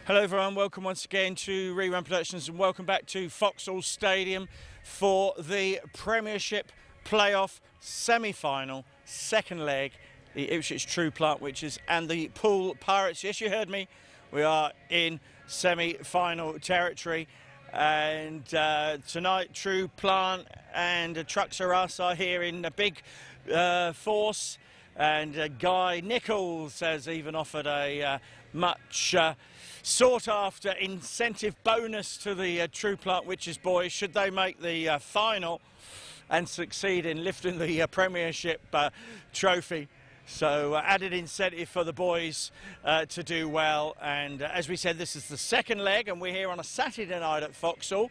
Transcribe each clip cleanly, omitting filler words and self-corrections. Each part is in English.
Hello everyone, welcome once again to ReRun Productions and welcome back to Vauxhall Stadium for the Premiership Play-Off semi-final, second leg, the Ipswich True Plant Witches and the Poole Pirates. Yes, you heard me, we are in semi-final territory, and tonight True Plant and Trucks R Us are here in a big force, and Guy Nichols has even offered a much sought-after incentive bonus to the True Plant Witches boys should they make the final and succeed in lifting the Premiership trophy. So added incentive for the boys to do well, and as we said, this is the second leg and we're here on a Saturday night at Vauxhall.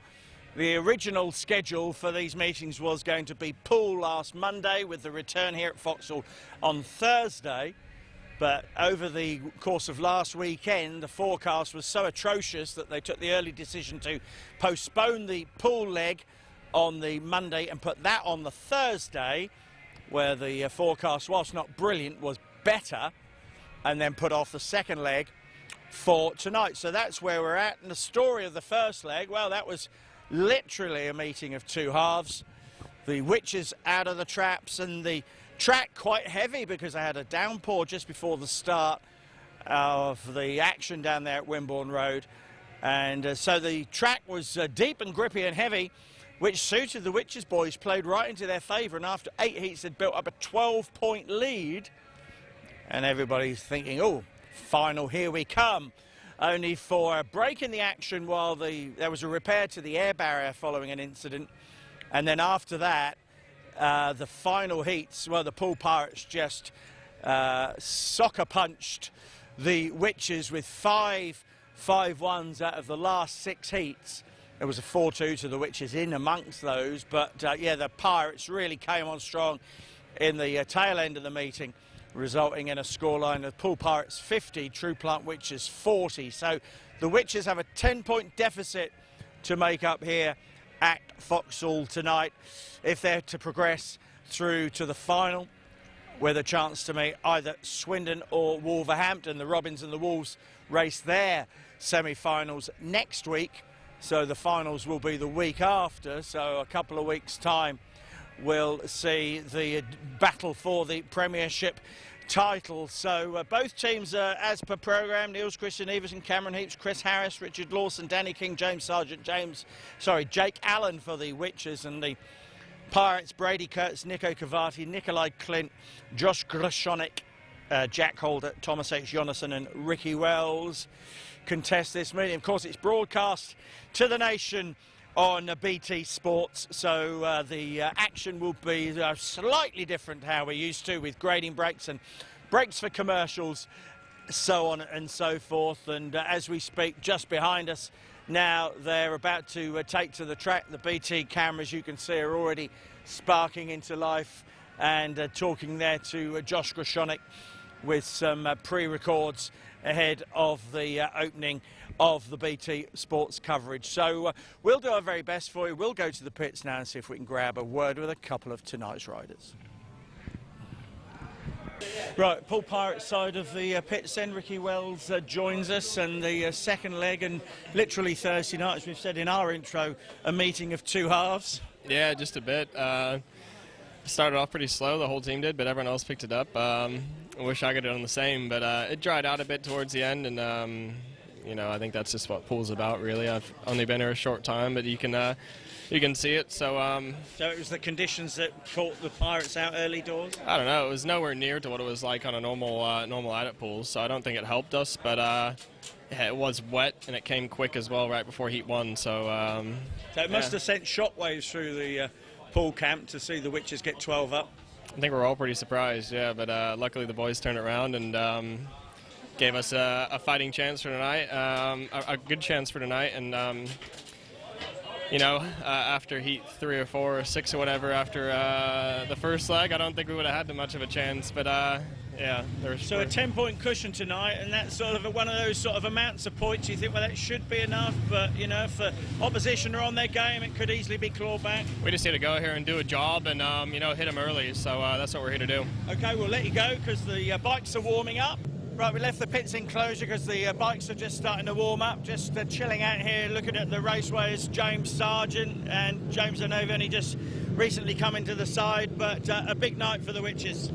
The original schedule for these meetings was going to be Poole last Monday with the return here at Vauxhall on Thursday. But over the course of last weekend, the forecast was so atrocious that they took the early decision to postpone the Poole leg on the Monday and put that on the Thursday, where the forecast, whilst not brilliant, was better, and then put off the second leg for tonight. So that's where we're at. And the story of the first leg, well, that was literally a meeting of two halves. The Witches out of the traps, and the track quite heavy because I had a downpour just before the start of the action down there at Wimborne Road, and so the track was deep and grippy and heavy, which suited the Witches boys, played right into their favour, and after 8 heats they'd built up a 12-point lead, and everybody's thinking, oh, final, here we come, only for a break in the action while there was a repair to the air barrier following an incident, and then after that the final heats, well, the Poole Pirates just soccer punched the Witches with 5-1s out of the last 6 heats. There was a 4-2 to the Witches in amongst those, but yeah, the Pirates really came on strong in the tail end of the meeting, resulting in a scoreline of Poole Pirates 50, True Plant Witches 40. So the Witches have a 10-point deficit to make up here at Vauxhall tonight if they're to progress through to the final, with a chance to meet either Swindon or Wolverhampton. The Robins and the Wolves race their semi-finals next week, so the finals will be the week after, so a couple of weeks' time we'll see the battle for the Premiership title. So both teams are as per programme: Niels-Kristian, Everson, Cameron Heaps, Chris Harris, Richard Lawson, Danny King, James Sargent, Jake Allen for the Witches, and the Pirates, Brady Kurtz, Nico Cavati, Nikolai Clint, Josh Groshonik, Jack Holder, Thomas H. Jonasson and Ricky Wells contest this meeting. Of course, it's broadcast to the nation on BT Sports, so the action will be slightly different to how we're used to, with grading breaks and breaks for commercials, so on and so forth. And as we speak, just behind us now, they're about to take to the track. The BT cameras, you can see, are already sparking into life, and talking there to Josh Groshonik with some pre-records ahead of the opening of the BT Sports coverage. So we'll do our very best for you. We'll go to the pits now and see if we can grab a word with a couple of tonight's riders. Right, Poole Pirates side of the pits then. Ricky Wells joins us, and the second leg, and literally Thursday night, as we've said in our intro, a meeting of two halves. Yeah, just a bit. Started off pretty slow, the whole team did, but everyone else picked it up. I wish I could have done the same, but it dried out a bit towards the end, and you know, I think that's just what Poole's about, really. I've only been here a short time, but you can see it. So so it was the conditions that caught the Pirates out early doors? I don't know. It was nowhere near to what it was like on a normal adit pool, so I don't think it helped us. But yeah, it was wet, and it came quick as well right before Heat 1. So so it must have sent shockwaves through the Poole camp to see the Witches get 12 up. I think we're all pretty surprised, yeah. But luckily the boys turned it around and gave us a fighting chance for tonight, a good chance for tonight, and you know, after heat 3 or 4 or 6 or whatever after the first leg, I don't think we would have had much of a chance, but yeah. So a 10-point cushion tonight, and that's sort of one of those sort of amounts of points you think, well, that should be enough, but you know, if the opposition are on their game, it could easily be clawed back. We just need to go here and do a job and you know, hit them early, so that's what we're here to do. Okay, we'll let you go because the bikes are warming up. Right, we left the pits enclosure because the bikes are just starting to warm up. Just chilling out here, looking at the raceways. James Sargent and James O'Nova only just recently come into the side, but a big night for the Witches.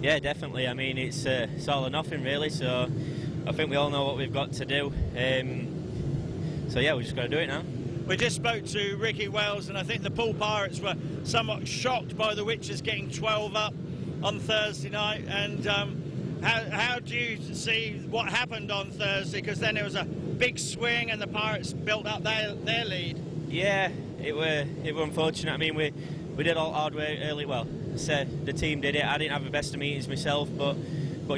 Yeah, definitely. I mean, it's all or nothing really. So I think we all know what we've got to do. So yeah, we just got to do it now. We just spoke to Ricky Wells, and I think the Poole Pirates were somewhat shocked by the Witches getting 12 up on Thursday night. And how do you see what happened on Thursday? Because then there was a big swing and the Pirates built up their lead. Yeah, it were unfortunate. I mean, we did all hard work early. Well, the team did it. I didn't have the best of meetings myself, but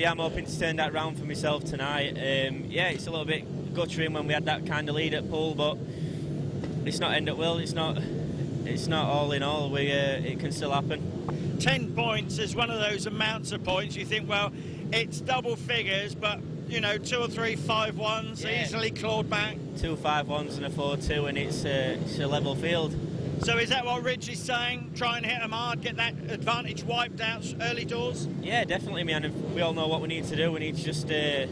yeah, I'm hoping to turn that round for myself tonight. Yeah, it's a little bit guttering when we had that kind of lead at Poole, but it's not end up well. It's not all in all. It can still happen. 10 points is one of those amounts of points. You think, well, it's double figures, but you know, 2 or 3 5-1s, yeah, easily clawed back. 2 5-1s and a 4-2, and it's a level field. So is that what Ridge is saying? Try and hit them hard, get that advantage wiped out early doors? Yeah, definitely, man. We all know what we need to do. We need to just get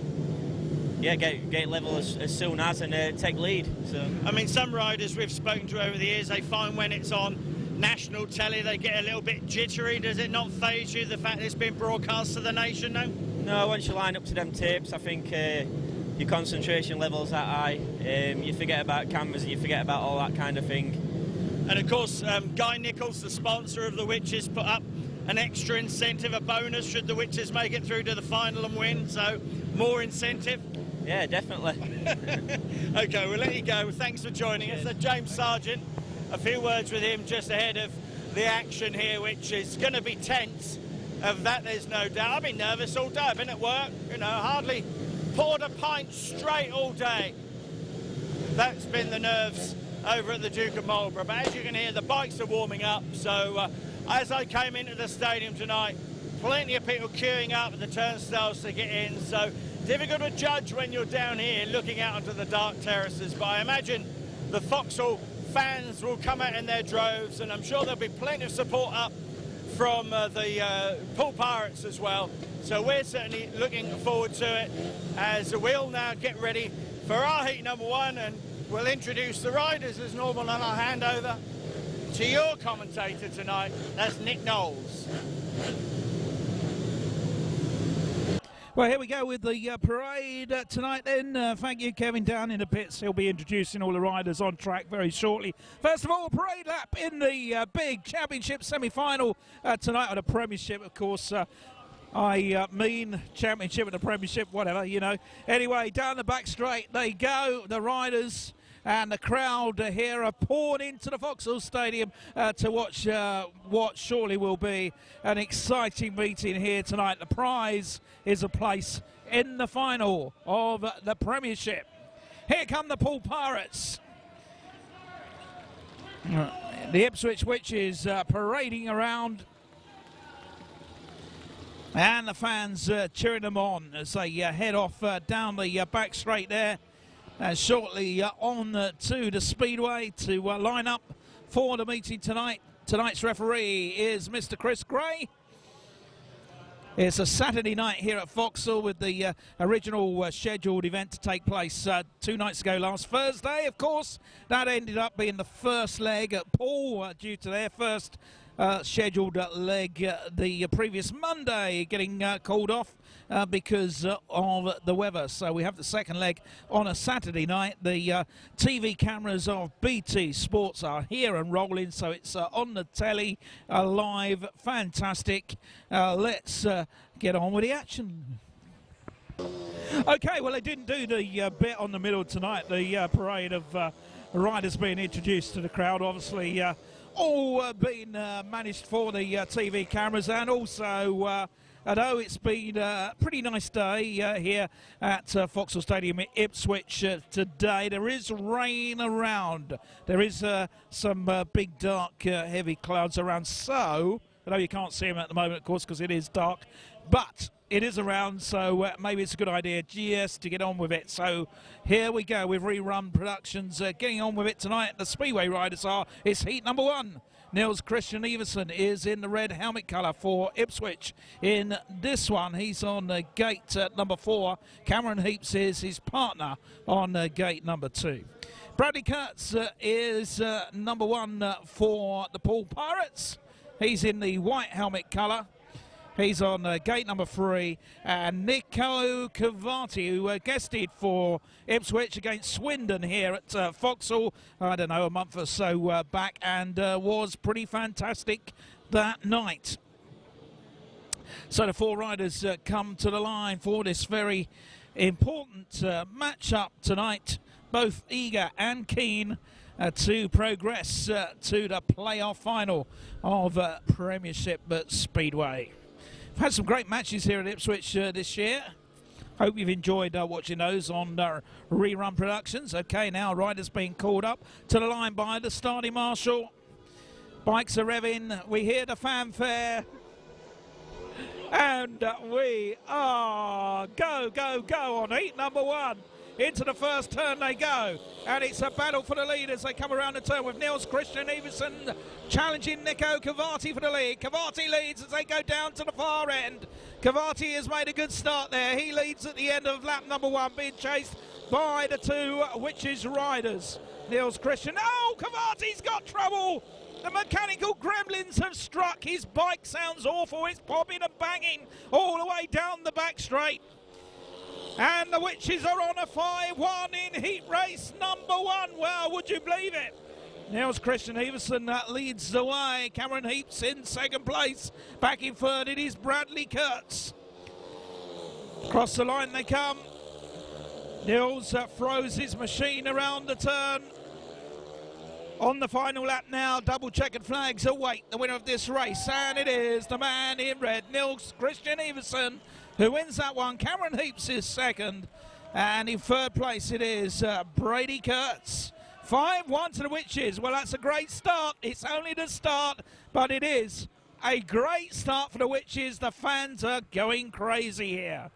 level as soon as and take lead. So I mean, some riders we've spoken to over the years, they find when it's on national telly they get a little bit jittery. Does it not faze you, the fact that it's been broadcast to the nation now? No, once you line up to them tapes, I think your concentration level's that high. You forget about cameras and you forget about all that kind of thing. And of course, Guy Nichols, the sponsor of the Witches, put up an extra incentive, a bonus, should the Witches make it through to the final and win. So more incentive. Yeah, definitely. OK, we'll let you go. Thanks for joining us. James Sargent, a few words with him just ahead of the action here, which is going to be tense. Of that, there's no doubt. I've been nervous all day. I've been at work, you know, hardly poured a pint straight all day. That's been the nerves over at the Duke of Marlborough. But as you can hear, the bikes are warming up. So as I came into the stadium tonight, plenty of people queuing up at the turnstiles to get in. So difficult to judge when you're down here looking out onto the dark terraces. But I imagine the Vauxhall fans will come out in their droves, and I'm sure there'll be plenty of support up from the Poole Pirates as well. So we're certainly looking forward to it as we'll now get ready for our heat number 1, and we'll introduce the riders as normal, and I'll hand over to your commentator tonight. That's Nick Knowles. Well, here we go with the parade tonight then. Thank you, Kevin, down in the pits. He'll be introducing all the riders on track very shortly. First of all, parade lap in the big championship semi-final tonight of the Premiership, of course. I mean championship and the Premiership, whatever, you know. Anyway, down the back straight they go, the riders. And the crowd here are poured into the Vauxhall Stadium to watch what surely will be an exciting meeting here tonight. The prize is a place in the final of the Premiership. Here come the Poole Pirates. The Ipswich Witches parading around. And the fans cheering them on as they head off down the back straight there. Shortly on to the Speedway to line up for the meeting tonight. Tonight's referee is Mr. Chris Gray. It's a Saturday night here at Vauxhall with the original scheduled event to take place 2 nights ago last Thursday, of course. That ended up being the first leg at Poole due to their first scheduled leg the previous Monday getting called off because of the weather. So we have the second leg on a Saturday night. The TV cameras of BT Sports are here and rolling, so it's on the telly, live, fantastic. Let's get on with the action. Okay, well, they didn't do the bit on the middle tonight, the parade of riders being introduced to the crowd, obviously all being managed for the TV cameras, and also although it's been a pretty nice day here at Vauxhall Stadium in Ipswich today, there is rain around. There is some big dark heavy clouds around, so although you can't see them at the moment, of course, because it is dark, but it is around, so maybe it's a good idea just to get on with it. So here we go with ReRun Productions getting on with it tonight. The Speedway riders are, it's heat number 1. Niels-Kristian is in the red helmet colour for Ipswich. In this one, he's on gate number 4. Cameron Heaps is his partner on gate number 2. Brady Kurtz is number 1 for the Poole Pirates. He's in the white helmet colour. He's on gate number 3, and Nico Cavati, who guested for Ipswich against Swindon here at Vauxhall, I don't know, a month or so back, and was pretty fantastic that night. So the 4 riders come to the line for this very important match-up tonight, both eager and keen to progress to the play-off final of Premiership Speedway. We've had some great matches here at Ipswich this year. Hope you've enjoyed watching those on ReRun Productions. Okay, now riders being called up to the line by the starting marshal. Bikes are revving. We hear the fanfare. And we are go, go, go on heat number 1. Into the first turn they go, and it's a battle for the lead as they come around the turn with Niels-Kristian challenging Nico Cavati for the lead. Cavati leads as they go down to the far end. Cavati has made a good start there. He leads at the end of lap number 1, being chased by the 2 Witches riders. Niels-Kristian, oh, Cavati's got trouble. The mechanical gremlins have struck. His bike sounds awful. It's popping and banging all the way down the back straight. And the Witches are on a 5-1 in heat race number 1. Well, would you believe it? Niels-Kristian leads the way. Cameron Heaps in second place. Back in third, it is Brady Kurtz. Across the line they come. Niels throws his machine around the turn. On the final lap now, double checkered flags await the winner of this race, and it is the man in red, Niels-Kristian, who wins that one. Cameron Heaps is second, and in third place it is Brady Kurtz. 5-1 to the Witches. Well, that's a great start. It's only the start, but it is a great start for the Witches. The fans are going crazy here.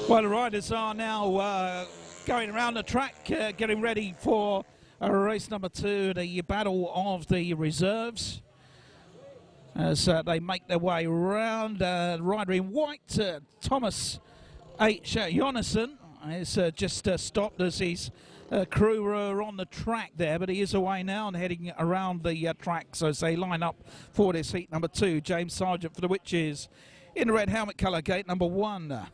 Well, the riders are now going around the track, getting ready for race number 2, the battle of the reserves. As they make their way around, the rider in white, Thomas H. Jonasson, is just stopped as his crew are on the track there, but he is away now and heading around the track. So as they line up for this heat number 2, James Sargent for the Witches in the red helmet colour, gate number 1.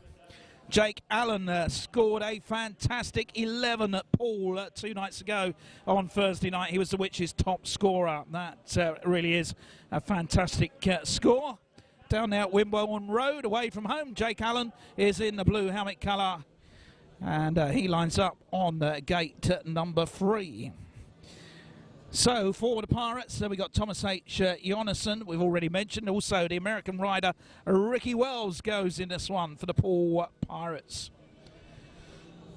Jake Allen scored a fantastic 11 at Poole 2 nights ago on Thursday night. He was the Witches' top scorer. That really is a fantastic score. Down there at Wimbledon Road, away from home, Jake Allen is in the blue helmet colour, and he lines up on gate number 3. So for the Pirates, we got Thomas H. Jonasson, we've already mentioned. Also, the American rider Ricky Wells goes in this one for the Poole Pirates.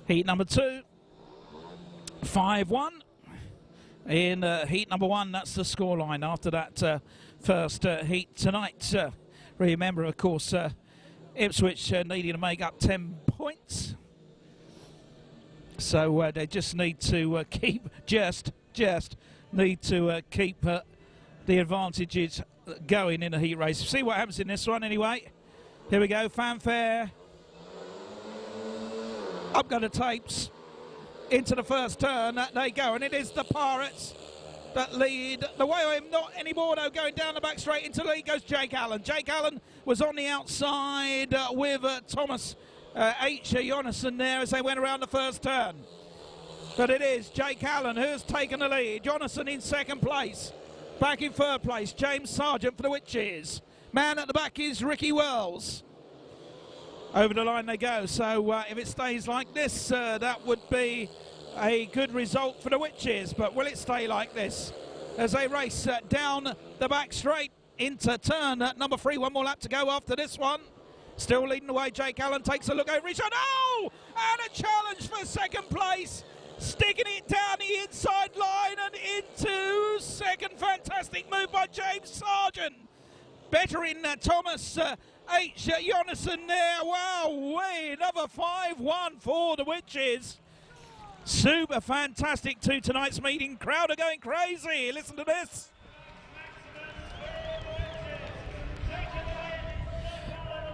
Heat number 2, 5-1. In heat number 1, that's the scoreline after that first heat tonight. Remember, of course, Ipswich needing to make up 10 points. So they just need to keep need to keep the advantages going in the heat race. See what happens in this one anyway. Here we go, fanfare. Up go the tapes. Into the first turn, they go, and it is the Pirates that lead the way. Not anymore though, going down the back straight into the lead goes Jake Allen. Jake Allen was on the outside with Thomas H. Jonasson there as they went around the first turn. But it is Jake Allen who's taken the lead. Jonasson in second place. Back in third place, James Sargent for the Witches. Man at the back is Ricky Wells. Over the line they go. So if it stays like this, that would be a good result for the Witches. But will it stay like this? As they race down the back straight into turn number 3. One more lap to go after this one. Still leading the way, Jake Allen takes a look over his shoulder. Oh! And a challenge for second place. Sticking it down the inside line and into second. Fantastic move by James Sargent. Bettering Thomas H. Jonasson there. Wow, way another 5-1 for the Witches. Super fantastic to tonight's meeting. Crowd are going crazy. Listen to this.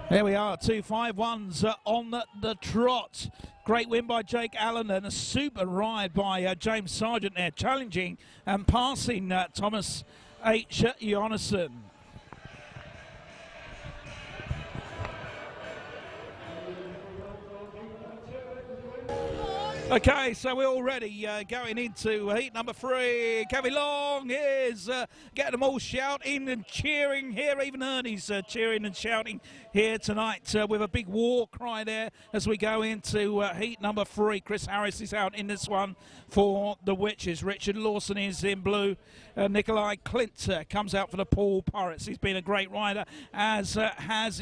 There we are, 2 5-1s on the trot. Great win by Jake Allen and a super ride by James Sargent there, challenging and passing Thomas H. Jonasson. Okay, so we're already going into heat number 3. Kevin Long is getting them all shouting and cheering here. Even Ernie's cheering and shouting here tonight with a big war cry there as we go into heat number 3. Chris Harris is out in this one for the Witches. Richard Lawson is in blue. Nikolai Clint comes out for the Poole Pirates. He's been a great rider, as has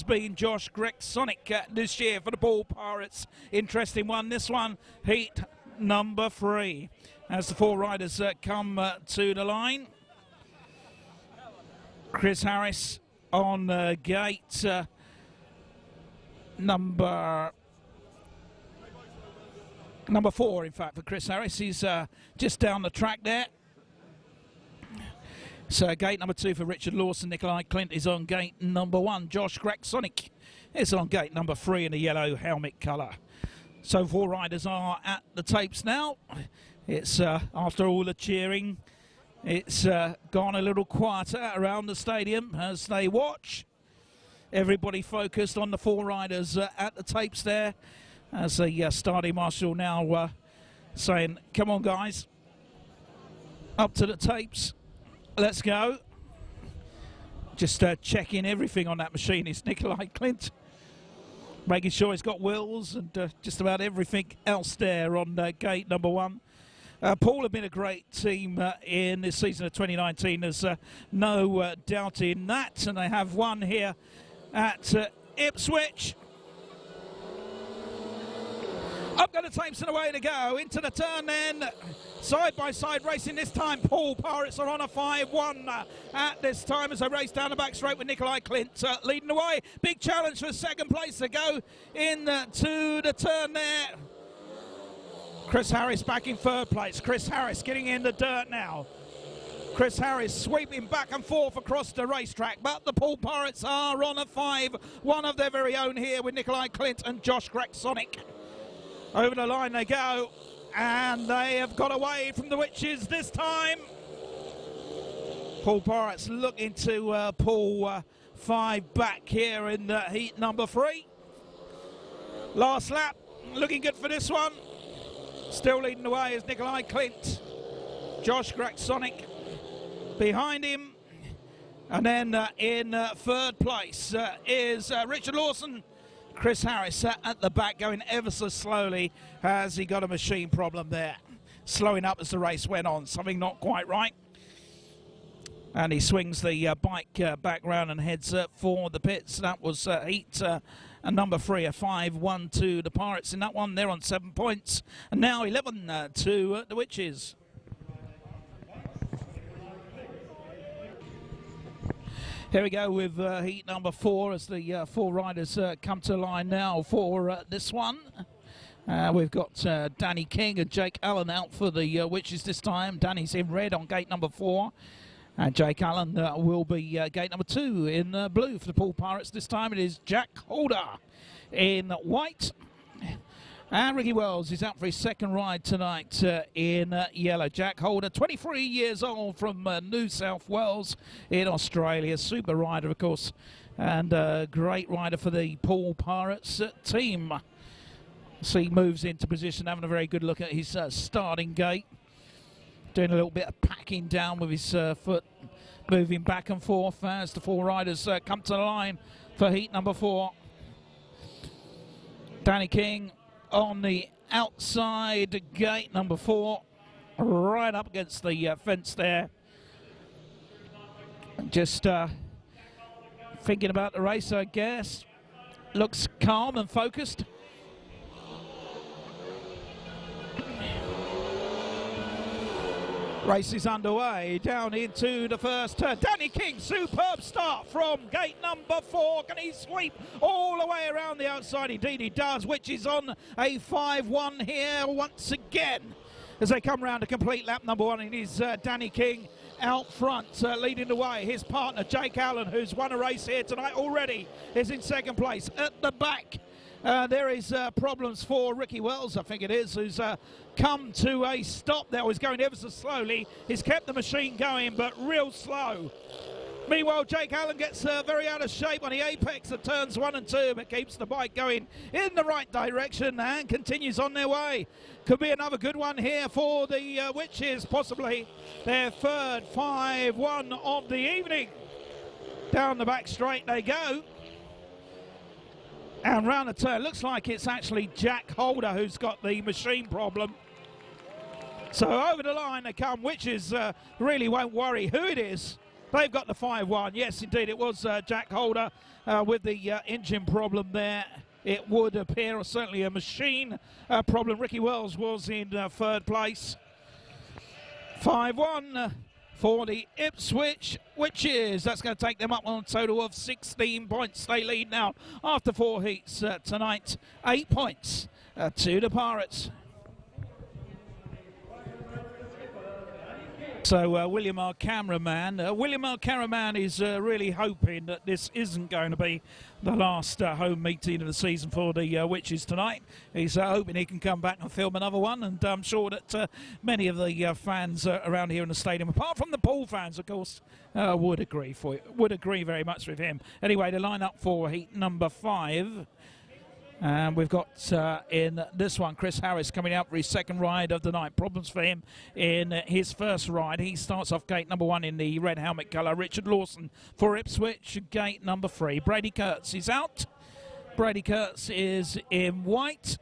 been Josh Greksonic this year for the Poole Pirates. Interesting one, this one, heat number 3. As the 4 riders come to the line. Chris Harris on gate number 4, in fact, for Chris Harris. He's just down the track there. So gate number 2 for Richard Lawson. Nikolai Clint is on gate number 1. Josh Greksonic is on gate number 3 in the yellow helmet colour. So 4 riders are at the tapes now. It's after all the cheering, it's gone a little quieter around the stadium as they watch. Everybody focused on the 4 riders at the tapes there, as the starting marshal now saying, come on guys, up to the tapes. Let's go. Just checking everything on that machine is Nikolai Clint. Making sure he's got wheels and just about everything else there on gate number 1. Poole have been a great team in this season of 2019. There's no doubt in that. And they have won here at Ipswich. Up go the tapes and away to go. Into the turn then. Side by side racing this time. Poole Pirates are on a 5-1 at this time as they race down the back straight with Nikolai Clint leading the way. Big challenge for second place to go into the turn there. Chris Harris back in 3rd place. Chris Harris getting in the dirt now. Chris Harris sweeping back and forth across the racetrack, but the Poole Pirates are on a 5-1 of their very own here with Nikolai Clint and Josh Greksonic. Over the line they go, and they have got away from the Witches this time. Poole Pirates looking to pull 5 back here in heat number 3. Last lap, looking good for this one. Still leading the way is Nikolai Clint. Josh Greksonic behind him. And then in 3rd place is Richard Lawson. Chris Harris at the back going ever so slowly as he got a machine problem there. Slowing up as the race went on, something not quite right. And he swings the bike back round and heads for the pits. That was heat number 3, a 5-1 to the Pirates in that one. They're on 7 points. And now 11 to the Witches. Here we go with heat number 4 as the 4 riders come to line now for this one. We've got Danny King and Jake Allen out for the Witches this time. Danny's in red on gate number 4. And Jake Allen will be gate number 2 in blue for the Poole Pirates. This time it is Jack Holder in white. And Ricky Wells is out for his 2nd ride tonight in yellow. Jack Holder, 23 years old from New South Wales in Australia. Super rider, of course, and a great rider for the Poole Pirates team. So he moves into position, having a very good look at his starting gate. Doing a little bit of packing down with his foot, moving back and forth as the 4 riders come to the line for heat number 4. Danny King on the outside gate number 4, right up against the fence there. Just thinking about the race, I guess. Looks calm and focused. Race is underway, down into the first turn. Danny King, superb start from gate number 4. Can he sweep all the way around the outside? Indeed he does, which is on a 5-1 here once again. As they come round to complete lap number 1, it is Danny King out front, leading the way. His partner, Jake Allen, who's won a race here tonight already, is in second place. At the back, there is problems for Ricky Wells, I think it is, who's come to a stop there. He's going ever so slowly. He's kept the machine going, but real slow. Meanwhile, Jake Allen gets very out of shape on the apex of turns 1 and 2, but keeps the bike going in the right direction and continues on their way. Could be another good one here for the Witches, possibly their third 5-1 of the evening. Down the back straight they go. And round the turn, looks like it's actually Jack Holder who's got the machine problem. So over the line they come. Witches really won't worry who it is. They've got the 5-1. Yes, indeed, it was Jack Holder with the engine problem there. It would appear, or certainly a machine problem. Ricky Wells was in third place. 5-1 for the Ipswich Witches. That's going to take them up on a total of 16 points. They lead now after 4 heats tonight. 8 points to the Pirates. So William, our cameraman, is really hoping that this isn't going to be the last home meeting of the season for the Witches tonight. He's hoping he can come back and film another one, and I'm sure that many of the fans around here in the stadium, apart from the Poole fans, of course, would agree very much with him. Anyway, the line up for heat number 5. And we've got in this one Chris Harris coming out for his second ride of the night. Problems for him in his first ride. He starts off gate number 1 in the red helmet colour. Richard Lawson for Ipswich, gate number 3. Brady Kurtz is out. Brady Kurtz is in white.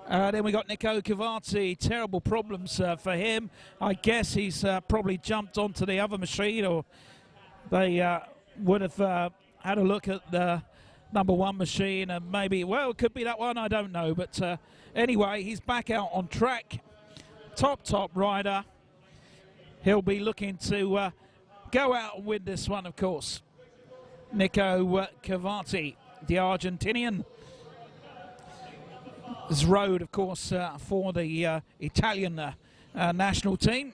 Then we got Nico Cavati. Terrible problems for him. I guess he's probably jumped onto the other machine, or they would have had a look at the number 1 machine, and maybe, well, it could be that one, I don't know. But anyway, he's back out on track. Top rider. He'll be looking to go out and win this one, of course. Nico Cavati, the Argentinian. Has rode, of course, for the Italian national team.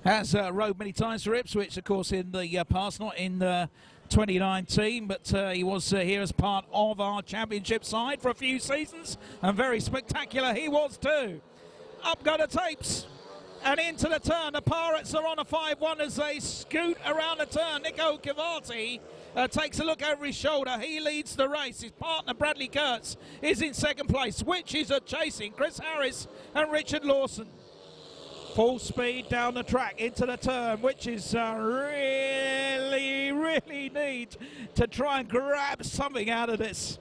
Has rode many times for Ipswich, of course, in the past, not in 2019, but he was here as part of our championship side for a few seasons, and very spectacular he was too. Up go the tapes and into the turn. The Pirates are on a 5-1 as they scoot around the turn. Nico Cavati takes a look over his shoulder. He leads the race. His partner Brady Kurtz is in second place. Witches are chasing Chris Harris and Richard Lawson. Full speed down the track into the turn, which is really need to try and grab something out of this.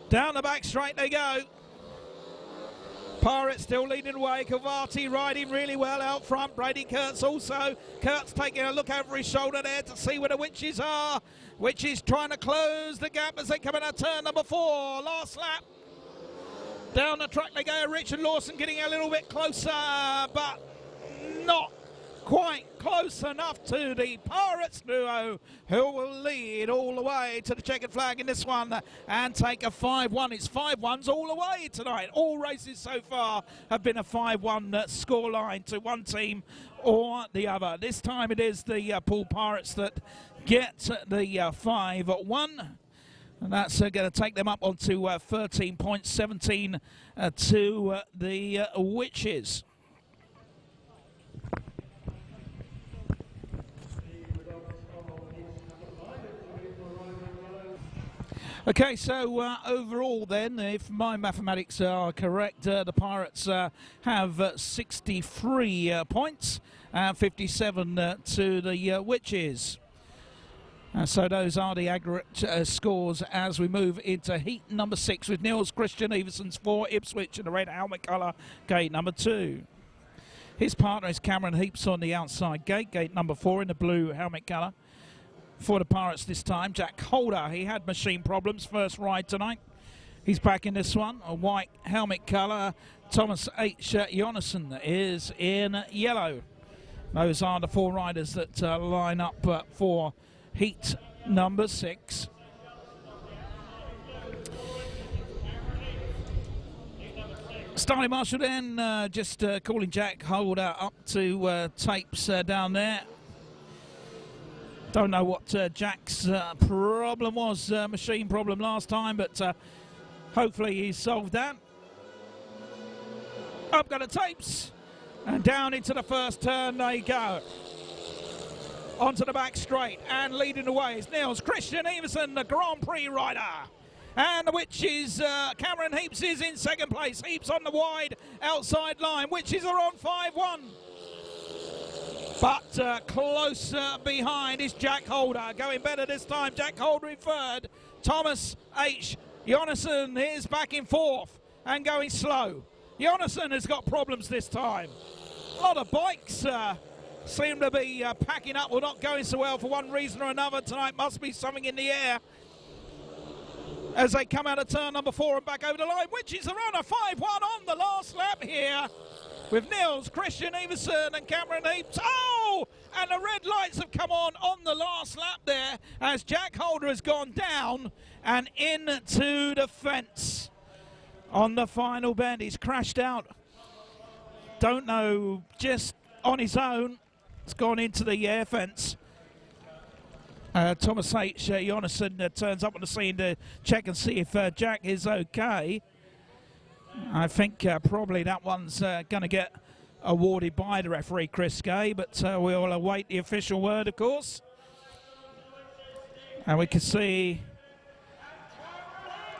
Down the back straight they go. Pirates still leading the way. Cavati riding really well out front. Brady Kurtz also. Kurtz taking a look over his shoulder there to see where the Witches are. Witches trying to close the gap as they come in at turn number 4. Last lap. Down the track they go. Richard Lawson getting a little bit closer, but not quite close enough to the Pirates duo, who will lead all the way to the checkered flag in this one and take a 5-1. It's 5-1s all the way tonight. All races so far have been a 5-1 scoreline to one team or the other. This time it is the Poole Pirates that get the 5-1. And that's going to take them up onto 13 points, 17 to the Witches. Okay, so overall then, if my mathematics are correct, the Pirates have 63 points and 57 to the Witches. So those are the aggregate scores as we move into heat number 6 with Niels-Kristian Everson's for Ipswich in the red helmet colour, gate number 2. His partner is Cameron Heaps on the outside gate, gate number 4 in the blue helmet colour. for the Pirates this time. Jack Holder, he had machine problems first ride tonight. He's back in this one. A white helmet colour. Thomas H. Jonasson is in yellow. Those are the 4 riders that line up for heat number 6. Starting marshal then, just calling Jack Holder up to tapes down there. Don't know what Jack's problem was, machine problem last time, but hopefully he's solved that. Up go the tapes, and down into the first turn they go. Onto the back straight, and leading the way is Niels-Kristian Everson, the Grand Prix rider. And the Witches, Cameron Heaps is in second place. Heaps on the wide outside line. Witches are on 5-1. But close behind is Jack Holder. Going better this time. Jack Holder in third. Thomas H. Jonasson is back in fourth and going slow. Jonasson has got problems this time. A lot of bikes seem to be packing up or not going so well for one reason or another tonight. Must be something in the air as they come out of turn number 4 and back over the line. Witches are on a 5-1 on the last lap here with Niels-Kristian Everson and Cameron Heaps. Oh! And the red lights have come on the last lap there as Jack Holder has gone down and into the fence on the final bend. He's crashed out. Don't know, just on his own. It's gone into the air fence. Thomas H. Jonasson turns up on the scene to check and see if Jack is okay. I think probably that one's going to get awarded by the referee, Chris Gay, but we'll await the official word, of course. And we can see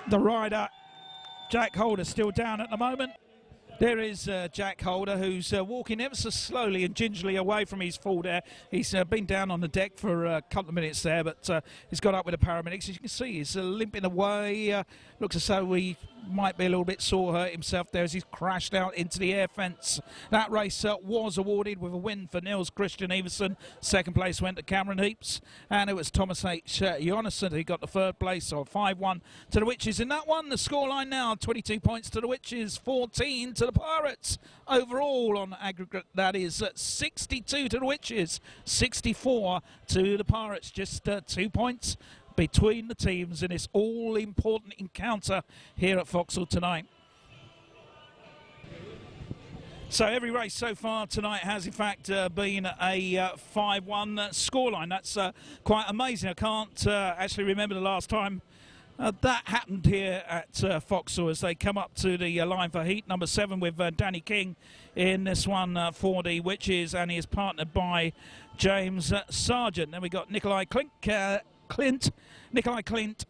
the rider, Jack Holder, still down at the moment. There is Jack Holder, who's walking ever so slowly and gingerly away from his fall there. He's been down on the deck for a couple of minutes there, but he's got up with the paramedics. As you can see, he's limping away. Looks as though he might be a little bit sore hurt himself there as he's crashed out into the air fence. That race was awarded with a win for Niels-Kristian Everson. Second place went to Cameron Heaps, and it was Thomas H. Jonasson who got the third place, so 5-1 to the Witches. In that one, the scoreline now, 22 points to the Witches, 14 to the Pirates. Overall, on aggregate, that is 62 to the Witches, 64 to the Pirates. Just 2 points between the teams in this all-important encounter here at Vauxhall tonight. So every race so far tonight has in fact been a 5-1 scoreline. That's quite amazing. I can't actually remember the last time that happened here at Vauxhall as they come up to the line for heat number 7 with Danny King in this one for the Witches, and he is partnered by James Sargent. Then we got Nikolai Clint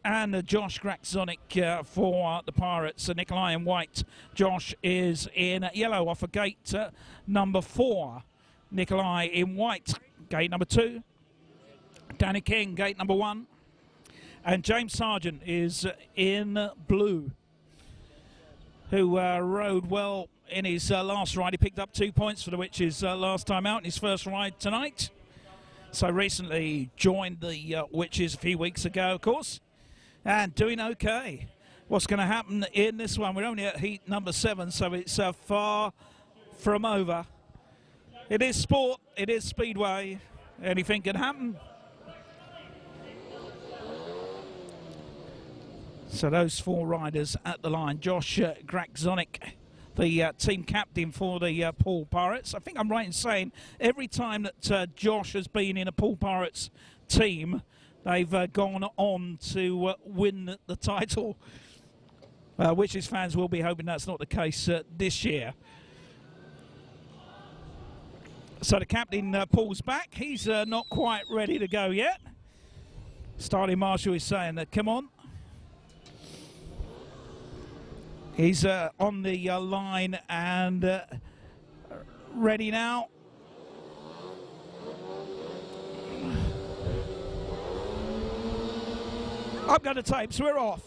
and Josh Grakzonik for the Pirates. Nikolai in white, Josh is in yellow off of gate number 4. Nikolai in white, gate number 2. Danny King, gate number 1. And James Sargent is in blue, who rode well in his last ride. He picked up 2 points for the Witches last time out in his first ride tonight. So recently joined the Witches a few weeks ago, of course, and doing okay. What's going to happen in this one? We're only at heat number 7, so it's far from over. It is sport, it is Speedway. Anything can happen. So those 4 riders at the line. Josh Grakzonik, the team captain for the Poole Pirates. I think I'm right in saying every time that Josh has been in a Poole Pirates team, they've gone on to win the title. Witches fans will be hoping that's not the case this year. So the captain pulls back. He's not quite ready to go yet. Starting marshal is saying that, come on. He's on the line and ready now. Up go the tapes, we're off.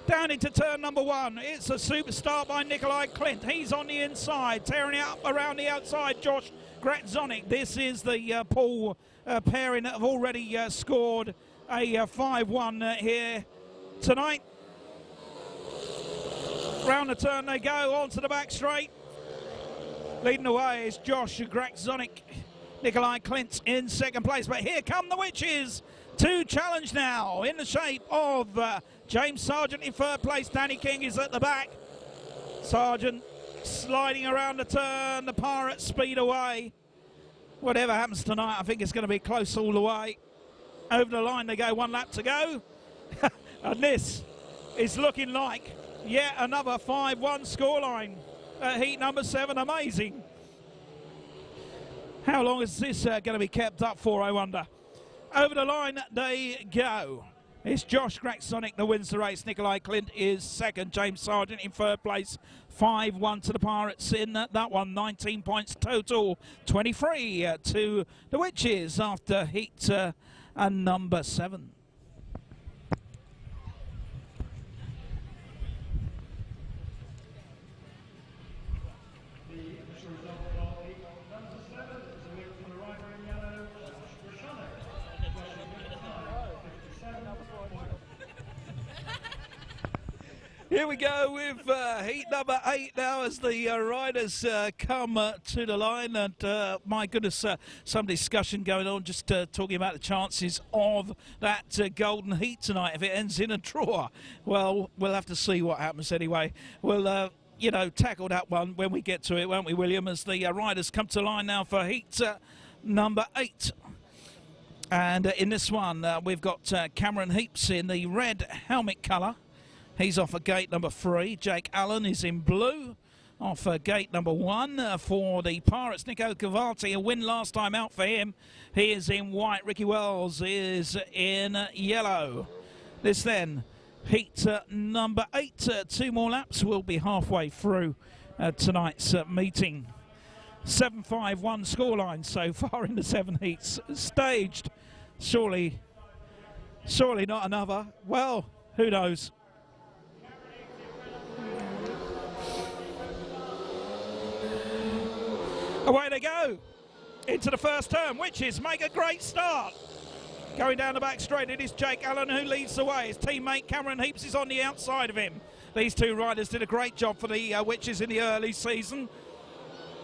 Down into turn number 1. It's a super start by Nikolai Clint. He's on the inside, tearing it up around the outside. Josh Graczonic. This is the Poole pairing that have already scored a 5-1 here tonight. Round the turn they go, onto the back straight. Leading the way is Josh Graczonic. Nikolai Clint in second place, but here come the Witches to challenge now in the shape of James Sargent in third place. Danny King is at the back. Sargent sliding around the turn, the Pirate speed away. Whatever happens tonight, I think it's going to be close all the way. Over the line they go, 1 lap to go. And this is looking like yet another 5-1 scoreline at heat number 7. Amazing. How long is this going to be kept up for, I wonder? Over the line they go. It's Josh Graczonic that wins the race. Nikolai Clint is second. James Sargent in third place. 5-1 to the Pirates in that one. 19 points total. 23 to the Witches after heat number 7. Here we go with heat number 8 now as the riders come to the line, and my goodness, some discussion going on, just talking about the chances of that golden heat tonight if it ends in a draw. Well, we'll have to see what happens anyway. We'll you know, tackle that one when we get to it, won't we, William, as the riders come to line now for heat number 8. And in this one we've got Cameron Heaps in the red helmet colour. He's off at gate number 3. Jake Allen is in blue. Off gate number 1 for the Pirates. Nico Cavati, a win last time out for him. He is in white. Ricky Wells is in yellow. This then, heat number 8. 2 more laps. We'll be halfway through tonight's meeting. 7-5-1 scoreline so far in the 7 heats staged. Surely not another. Well, who knows? Away they go into the first turn. Witches make a great start. Going down the back straight, it is Jake Allen who leads the way. His teammate Cameron Heaps is on the outside of him. These 2 riders did a great job for the Witches in the early season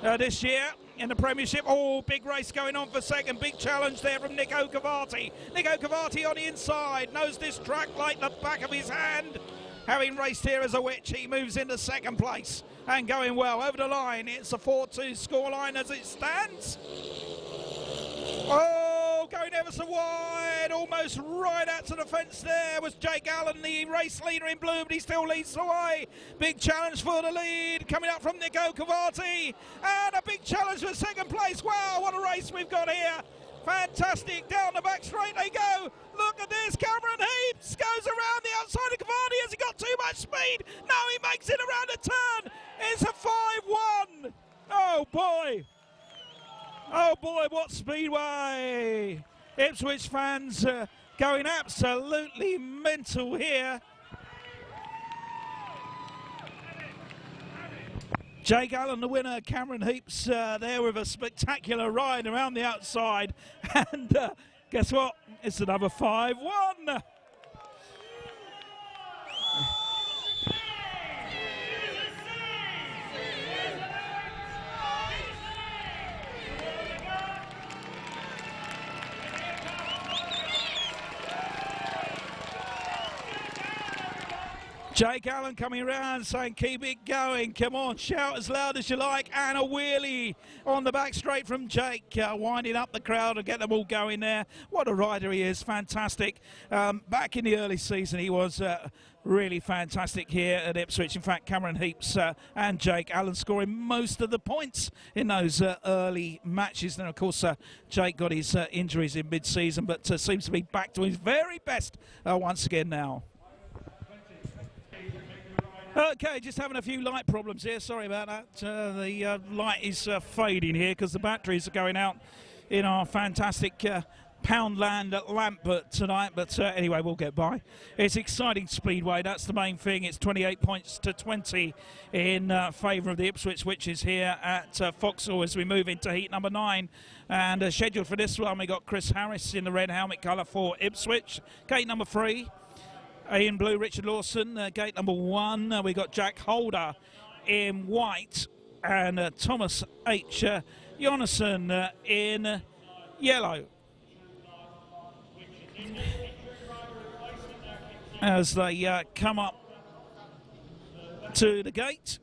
this year in the Premiership. Oh, big race going on for second. Big challenge there from Nico Cavati. Nico Cavati on the inside, knows this track like the back of his hand. Having raced here as a Witch, he moves into second place and going well. Over the line, it's a 4-2 scoreline as it stands. Oh, going ever so wide, almost right out to the fence there was Jake Allen, the race leader in blue, but he still leads the way. Big challenge for the lead, coming up from Nico Cavati, and a big challenge for second place. Wow, what a race we've got here. Fantastic, down the back straight they go. Look at this, Cameron Heaps goes around the outside of Cavati. Has he got too much speed? No, he makes it around the turn. It's a 5-1. Oh boy. Oh boy, what speedway. Ipswich fans going absolutely mental here. Jake Allen, the winner. Cameron Heaps there with a spectacular ride around the outside. And guess what? It's another 5-1. Jake Allen coming around saying, keep it going, come on, shout as loud as you like, and a wheelie on the back straight from Jake, winding up the crowd and get them all going there. What a rider he is, fantastic. Back in the early season, he was really fantastic here at Ipswich. In fact, Cameron Heaps and Jake Allen scoring most of the points in those early matches. And of course, Jake got his injuries in mid-season, but seems to be back to his very best once again now. Okay, just having a few light problems here. Sorry about that. The light is fading here because the batteries are going out in our fantastic Poundland at Lambert tonight, but anyway, we'll get by. It's exciting Speedway, that's the main thing. It's 28 points to 20 in favour of the Ipswich Witches here at Vauxhall as we move into heat number 9. And scheduled for this one, we got Chris Harris in the red helmet colour for Ipswich. Gate number 3, in blue, Richard Lawson. Gate number 1, we got Jack Holder in white, and Thomas H. Jonasson in yellow. As they come up to the gate.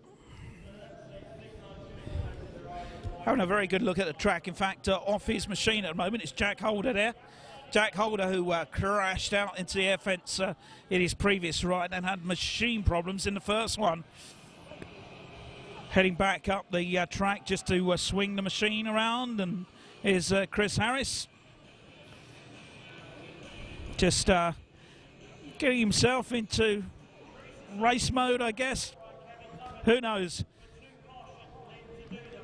Having a very good look at the track. In fact, off his machine at the moment, it's Jack Holder there. Jack Holder, who crashed out into the air fence in his previous ride and had machine problems in the first one. Heading back up the track just to swing the machine around, and is Chris Harris. Just getting himself into race mode, I guess. Who knows?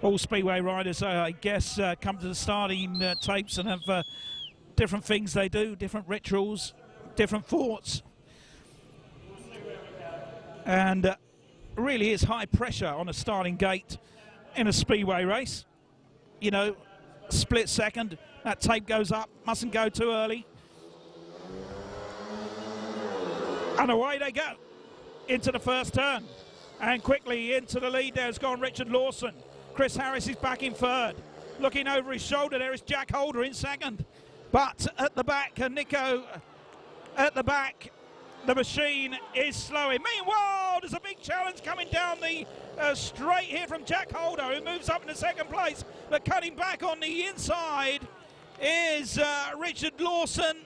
All Speedway riders, I guess, come to the starting tapes and have different things they do, different rituals, different thoughts. And really is high pressure on a starting gate in a Speedway race. You know, split second, that tape goes up, mustn't go too early. And away they go into the first turn. And quickly into the lead there's gone Richard Lawson. Chris Harris is back in third. Looking over his shoulder there is Jack Holder in second. But at the back, Nico at the back, the machine is slowing. Meanwhile, there's a big challenge coming down the straight here from Jack Holder, who moves up into second place. But cutting back on the inside is Richard Lawson,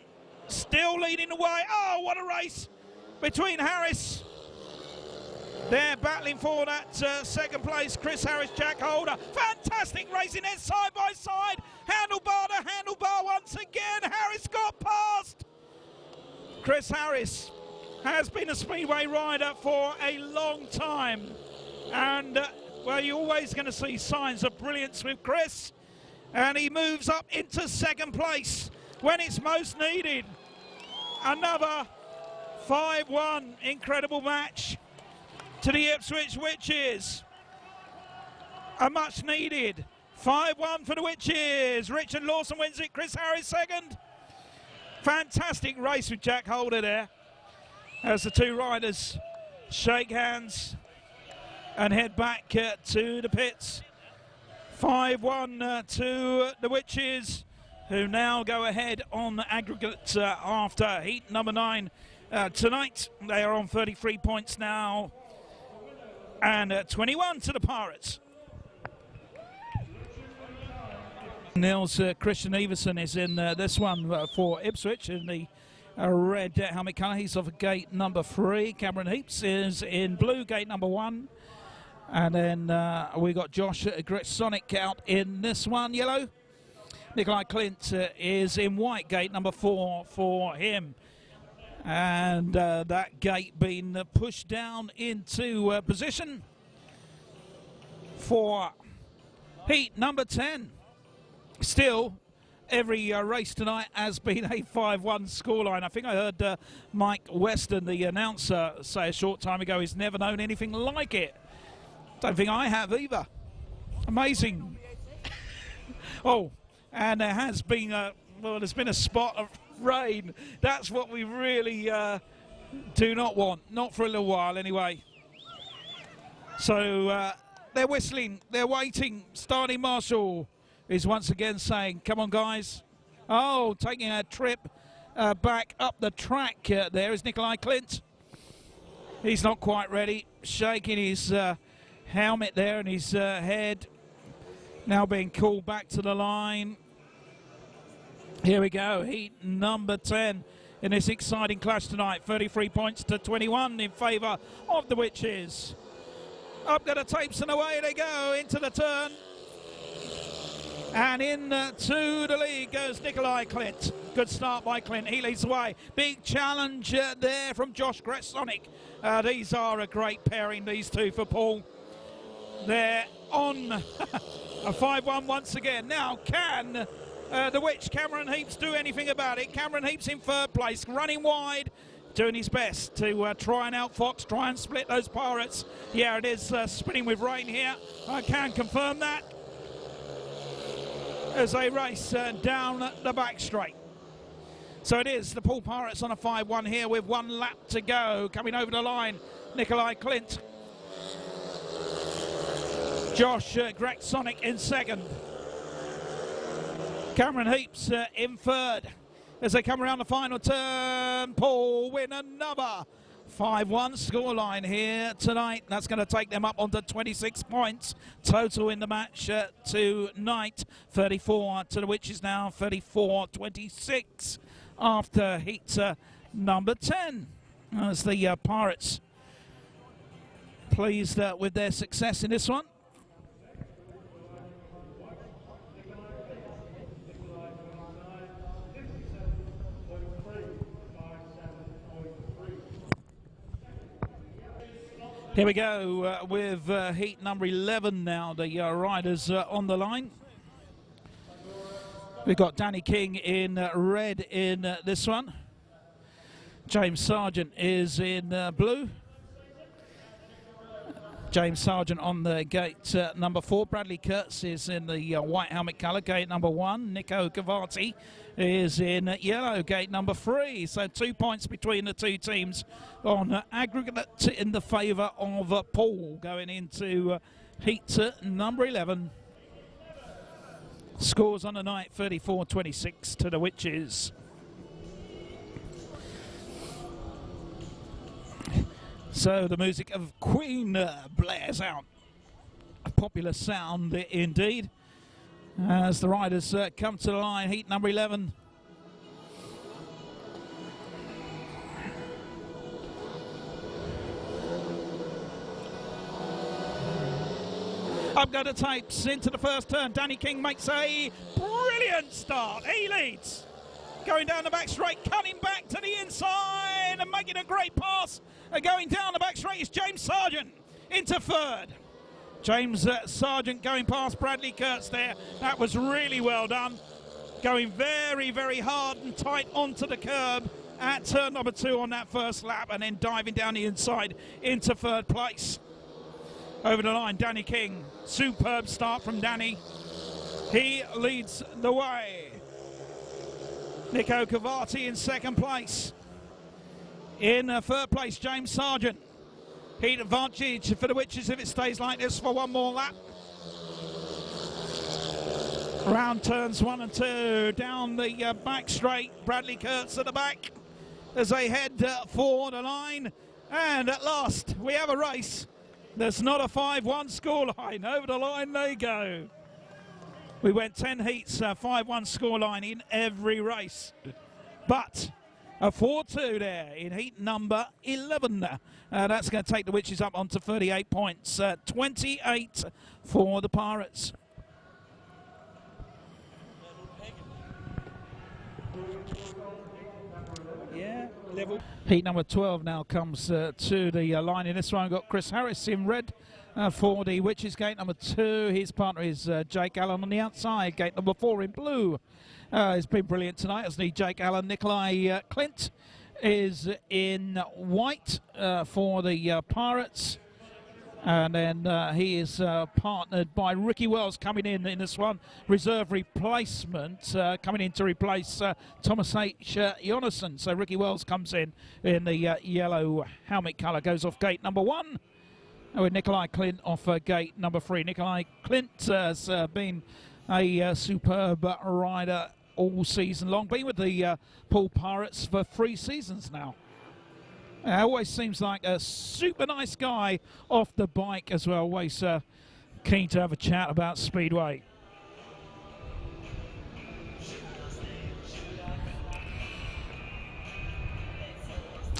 still leading the way. Oh, what a race between Harris. They're battling for that second place. Chris Harris, Jack Holder. Fantastic racing there, side by side. Handlebar to handlebar once again. Harris got past. Chris Harris has been a Speedway rider for a long time. And, well, you're always going to see signs of brilliance with Chris. And he moves up into second place when it's most needed. Another 5-1 incredible match to the Ipswich Witches. A much needed 5-1 for the Witches. Richard Lawson wins it, Chris Harris second. Fantastic race with Jack Holder there as the two riders shake hands and head back to the pits. 5-1 to the Witches, who now go ahead on the aggregate after heat number 9 tonight. They are on 33 points now, and 21 to the Pirates. Niels-Kristian Everson is in this one for Ipswich in the red helmet colour. He's off of gate number 3. Cameron Heaps is in blue, gate number 1. And then we got Josh Gretsonic out in this one, yellow. Nikolai Clint is in white, gate number 4 for him. And that gate being pushed down into position for heat number 10. Still, every race tonight has been a 5-1 scoreline. I think I heard Mike Weston, the announcer, say a short time ago he's never known anything like it. Don't think I have either. Amazing. Oh, and there has been there's been a spot of rain. That's what we really do not want. Not for a little while, anyway. So they're whistling. They're waiting. Starting Marshall is once again saying, come on, guys. Oh, taking a trip back up the track. There is Nikolai Clint. He's not quite ready. Shaking his helmet there and his head. Now being called back to the line. Here we go, heat number 10 in this exciting clash tonight. 33 points to 21 in favour of the Witches. Up to the tapes and away they go into the turn. And into the lead goes Nikolai Clint. Good start by Clint, he leads the way. Big challenge there from Josh Gretsonic. These are a great pairing, these two for Poole. They're on a 5-1 once again. Now can the Witch, Cameron Heaps, do anything about it. Cameron Heaps in third place, running wide, doing his best to try and outfox, try and split those Pirates. Yeah, it is spinning with rain here. I can confirm that as they race down the back straight. So it is the Poole Pirates on a 5-1 here with 1 lap to go. Coming over the line, Nikolai Clint. Josh Greksonic in second. Cameron Heaps in third. As they come around the final turn, Poole win another 5-1 scoreline here tonight. That's going to take them up onto 26 points total in the match tonight. 34 to the Witches now, 34-26 after heat number 10. As the Pirates pleased with their success in this one. Here we go with heat number 11 now, the riders on the line. We've got Danny King in red in this one. James Sargent is in blue. James Sargent on the gate number 4. Bradley Kurtz is in the white helmet colour, gate number 1. Nico Cavati is in yellow, gate number 3. So 2 points between the two teams on aggregate in the favour of Poole going into heat number 11. Scores on the night 34-26 to the Witches. So the music of Queen blares out. A popular sound indeed. As the riders come to the line, heat number 11. Up go the tapes into the first turn. Danny King makes a brilliant start. He leads. Going down the back straight, cutting back to the inside and making a great pass. Going down the back straight is James Sargent into third. James Sargent going past Bradley Kurtz there. That was really well done. Going very, very hard and tight onto the curb at turn number 2 on that first lap and then diving down the inside into third place. Over the line, Danny King. Superb start from Danny. He leads the way. Nico Cavati in second place. In third place, James Sargent. Heat advantage for the Witches if it stays like this for one more lap. Round turns 1 and 2. Down the back straight. Bradley Kurtz at the back as they head for the line. And at last, we have a race. There's not a 5-1 scoreline. Over the line they go. We went 10 heats, 5-1 scoreline in every race. But a 4-2 there in heat number 11. That's going to take the Witches up onto 38 points. 28 for the Pirates. Yeah, level. Heat number 12 now comes to the line. In this one, we've got Chris Harris in red. For the Witches, gate number 2. His partner is Jake Allen on the outside. Gate number 4 in blue. He's been brilliant tonight, hasn't he, Jake Allen? Nikolai Clint is in white for the Pirates. And then he is partnered by Ricky Wells coming in this one. Reserve replacement coming in to replace Thomas H. Jonasson. So Ricky Wells comes in the yellow helmet colour. Goes off gate number 1. With Nikolai Clint off gate number 3. Nikolai Clint has been a superb rider all season long. Been with the Poole Pirates for 3 seasons now. Always seems like a super nice guy off the bike as well. Always keen to have a chat about Speedway.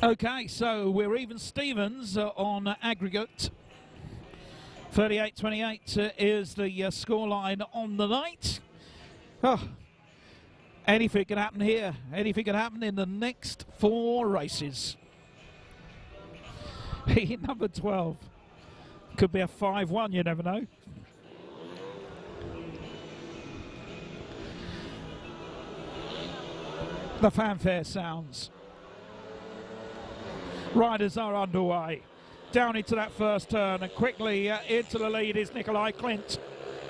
Okay, so we're even Stevens on aggregate. 38-28 is the scoreline on the night. Oh, anything can happen here. Anything can happen in the next 4 races. Heat number 12. Could be a 5-1, you never know. The fanfare sounds. Riders are underway. Down into that first turn and quickly into the lead is Nikolai Klint.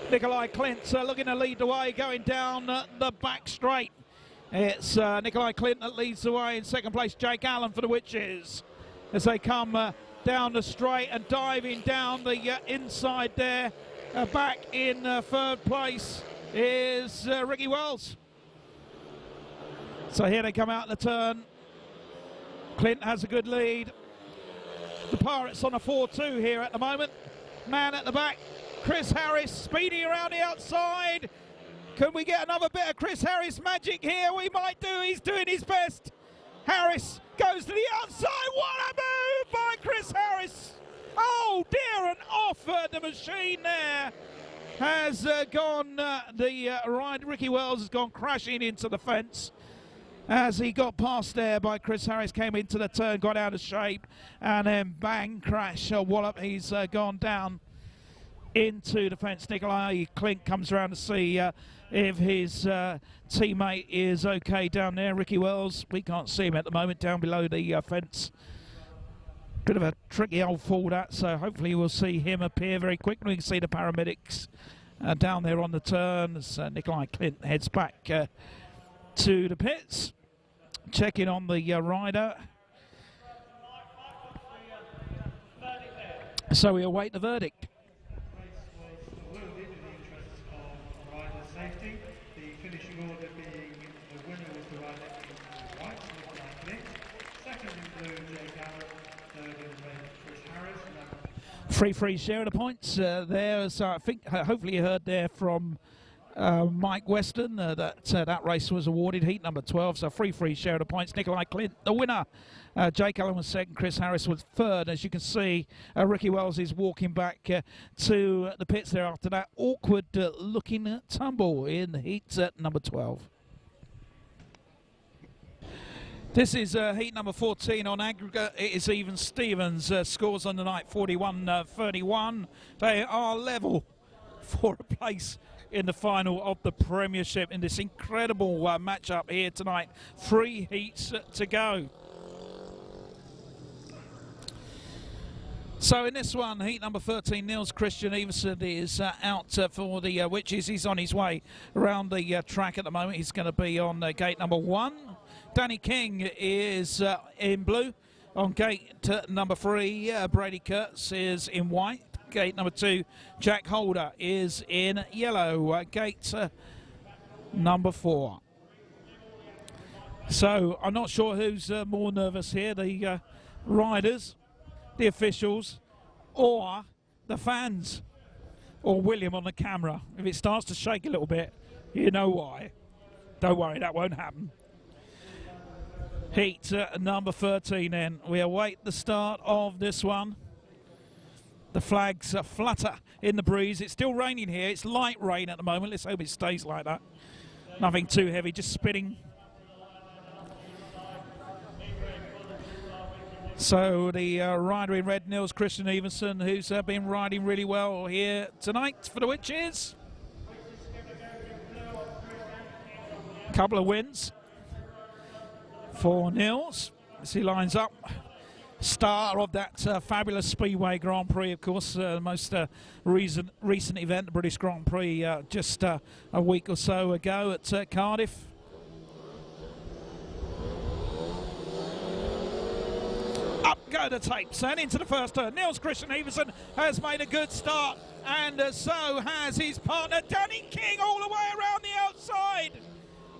Nikolai Klint looking to lead the way, going down the back straight. It's Nikolai Klint that leads the way. In second place, Jake Allen for the Witches as they come down the straight and diving down the inside there. Back in third place is Ricky Wells. So here they come out the turn. Klint has a good lead. The Pirates on a 4-2 here at the moment. Man at the back, Chris Harris, speedy around the outside. Can we get another bit of Chris Harris magic here? We might do. He's doing his best. Harris goes to the outside. What a move by Chris Harris. Oh dear, and off the machine there has gone. The ride, Ricky Wells has gone crashing into the fence. As he got past there by Chris Harris, came into the turn, got out of shape, and then bang, crash, wallop, he's gone down into the fence. Nikolai Klint comes around to see if his teammate is okay down there. Ricky Wells, we can't see him at the moment, down below the fence. Bit of a tricky old fall that, so hopefully we'll see him appear very quickly. We can see the paramedics down there on the turn as Nikolai Klint heads back to the pits, checking on the rider. So we await the verdict. The finishing order being the winner was the rider in white, Nikolai Klint. Second in blue, Jake Allen. Third in red, Chris Harris. Free share of the points there. So I think hopefully you heard there from Mike Weston that race was awarded heat number 12, so free share of the points. Nikolai Klint the winner. Jake Allen was second, Chris Harris was third. As you can see, Ricky Wells is walking back to the pits there after that awkward looking tumble in heat number 12. This is heat number 14 on aggregate. It is even Stevens. Scores on the night 41-31. They are level for a place in the final of the Premiership in this incredible matchup here tonight. 3 heats to go. So in this one, heat number 13, Niels-Kristian is out for the Witches. He's on his way around the track at the moment. He's going to be on gate number 1. Danny King is in blue. On gate number 3, Brady Kurtz is in white. Gate number 2, Jack Holder is in yellow. Gate number 4. So I'm not sure who's more nervous here, the riders, the officials, or the fans, or William on the camera. If it starts to shake a little bit, you know why. Don't worry, that won't happen. Heat number 13 then. We await the start of this one. The flags flutter in the breeze. It's still raining here. It's light rain at the moment. Let's hope it stays like that. Nothing too heavy, just spitting. So the rider in red, Niels-Kristian, who's been riding really well here tonight for the Witches. Couple of wins for Niels as he lines up. Star of that fabulous Speedway Grand Prix, of course, most recent event, the British Grand Prix, just a week or so ago at Cardiff. Up go the tapes and into the first turn. Niels-Kristian has made a good start, and so has his partner Danny King all the way around the outside.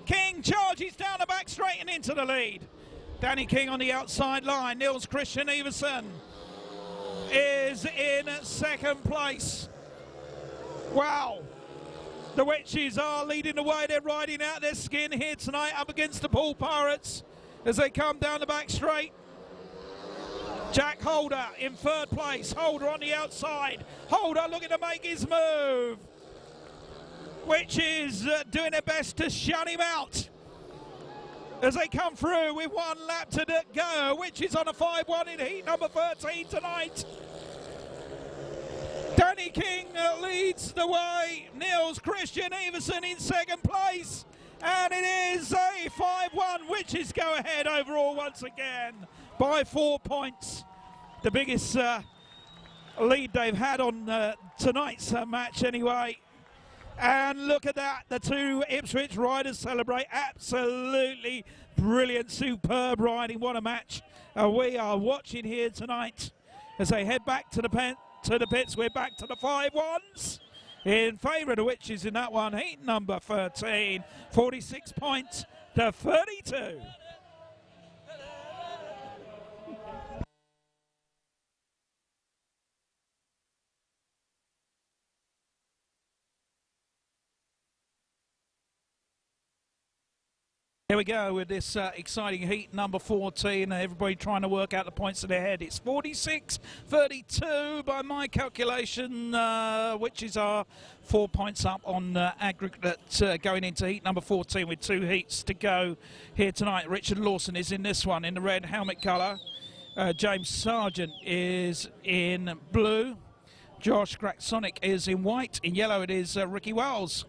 King charges down the back straight and into the lead. Danny King on the outside line. Niels-Kristian is in second place. Wow. The Witches are leading the way. They're riding out their skin here tonight up against the Poole Pirates as they come down the back straight. Jack Holder in third place. Holder on the outside. Holder looking to make his move. Witches doing their best to shut him out as they come through with 1 lap to go. Witches on a 5-1 in heat number 13 tonight. Danny King leads the way. Niels-Kristian in second place. And it is a 5-1, Witches go ahead overall once again by 4 points. The biggest lead they've had on tonight's match anyway. And look at that, the two Ipswich riders celebrate. Absolutely brilliant, superb riding. What a match we are watching here tonight as they head back to the pits. We're back to the 5-1s in favour of the Witches in that one. Heat number 13, 46 points to 32. Here we go with this exciting heat number 14. Everybody trying to work out the points in their head. It's 46-32 by my calculation, which is 4 points up on aggregate going into heat number 14 with 2 heats to go here tonight. Richard Lawson is in this one in the red helmet colour. James Sargent is in blue. Josh Graksonic is in white. In yellow it is Ricky Wells.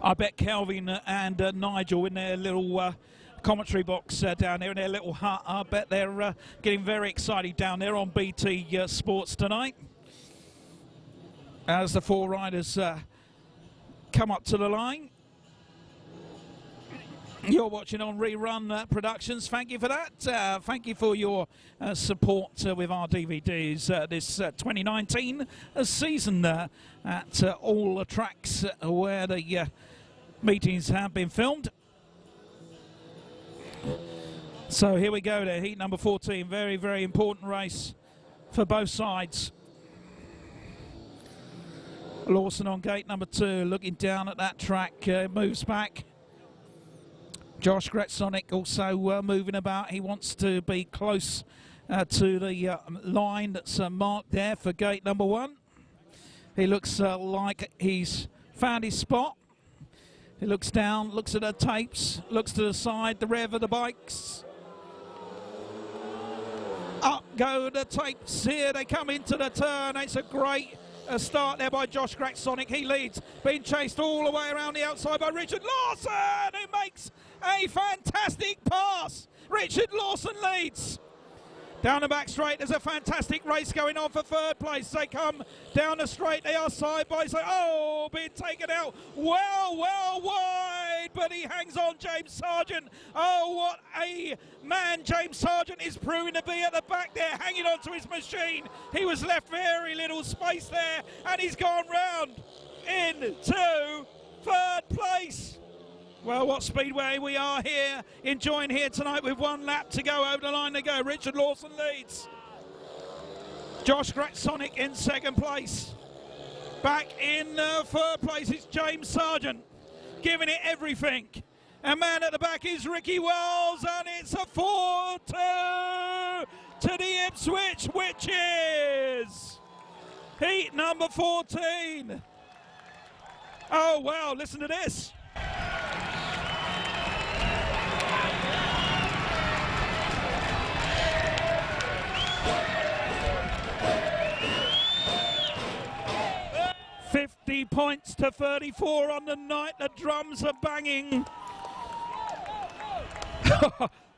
I bet Kelvin and Nigel in their little commentary box down there in their little hut, I bet they're getting very excited down there on BT Sports tonight as the 4 riders come up to the line. You're watching on ReRun Productions. Thank you for that. Thank you for your support with our DVDs this 2019 season at all the tracks where the meetings have been filmed. So here we go to heat number 14. Very, very important race for both sides. Lawson on gate number 2, looking down at that track, moves back. Josh Graksonic also moving about. He wants to be close to the line that's marked there for gate number 1. He looks like he's found his spot. He looks down, looks at the tapes, looks to the side, the rev of the bikes. Up go the tapes here. They come into the turn. It's a great start there by Josh Graksonic. He leads, being chased all the way around the outside by Richard Lawson, who makes a fantastic pass. Richard Lawson leads. Down the back straight, there's a fantastic race going on for 3rd place. They come down the straight, they are side by side. Oh, being taken out well wide, but he hangs on, James Sargent. Oh, what a man James Sargent is proving to be at the back there, hanging on to his machine. He was left very little space there, and he's gone round into 3rd place. Well, what Speedway we are here, enjoying here tonight with 1 lap to go. Over the line they go. Richard Lawson leads. Josh Graksonic in 2nd place. Back in 3rd place is James Sargent, giving it everything. And man at the back is Ricky Wells, and it's a 4-2 to the Ipswich Witches. Heat number 14. Oh, wow, listen to this. Points to 34 on the night. The drums are banging.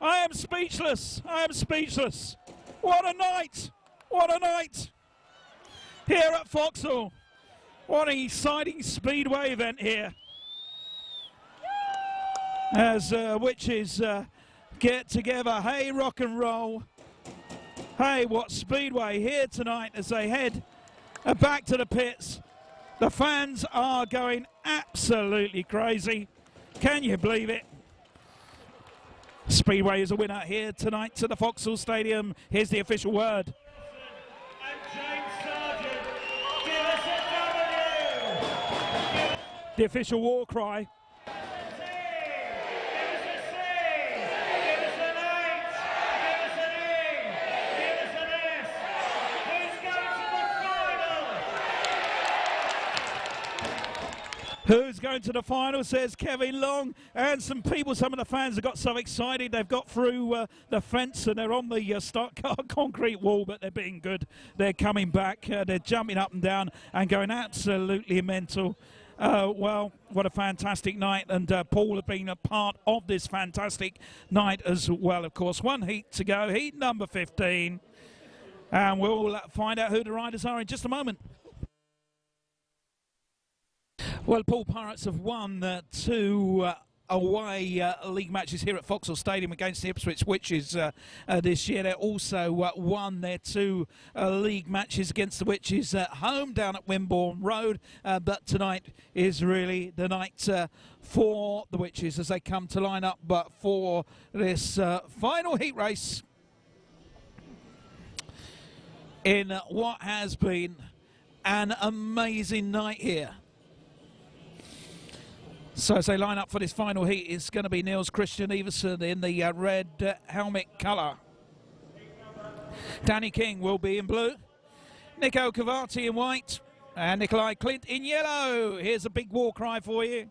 I am speechless. I am speechless. What a night. What a night. Here at Vauxhall. What an exciting Speedway event here. As Witches get together. Hey, rock and roll. Hey, what Speedway here tonight as they head back to the pits. The fans are going absolutely crazy. Can you believe it? Speedway is a winner here tonight to the Vauxhall Stadium. Here's the official word. And James Sargent, give us a W. The official war cry. Who's going to the final, says Kevin Long. And some people, some of the fans have got so excited they've got through the fence and they're on the stock car concrete wall, but they're being good. They're coming back, they're jumping up and down and going absolutely mental. Well, what a fantastic night, and Paul have been a part of this fantastic night as well, of course. One heat to go, heat number 15, and we'll find out who the riders are in just a moment. Well, Poole Pirates have won 2 away league matches here at Vauxhall Stadium against the Ipswich Witches this year. They also won their 2 league matches against the Witches at home down at Wimborne Road, but tonight is really the night for the Witches as they come to line up for this final heat race in what has been an amazing night here. So as they line up for this final heat, it's going to be Niels-Kristian Everson in the red helmet colour. Danny King will be in blue. Nico Cavati in white. And Nikolai Clint in yellow. Here's a big war cry for you.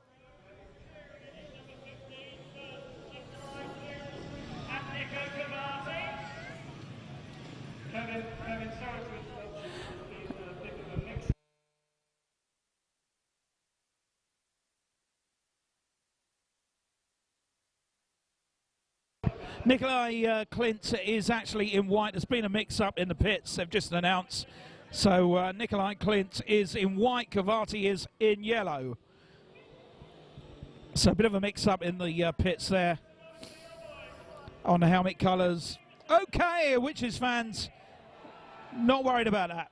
Nikolai Clint is actually in white. There's been a mix-up in the pits, they've just announced. So Nikolai Clint is in white, Cavati is in yellow. So a bit of a mix-up in the pits there on the helmet colours. Okay, Witches fans, not worried about that.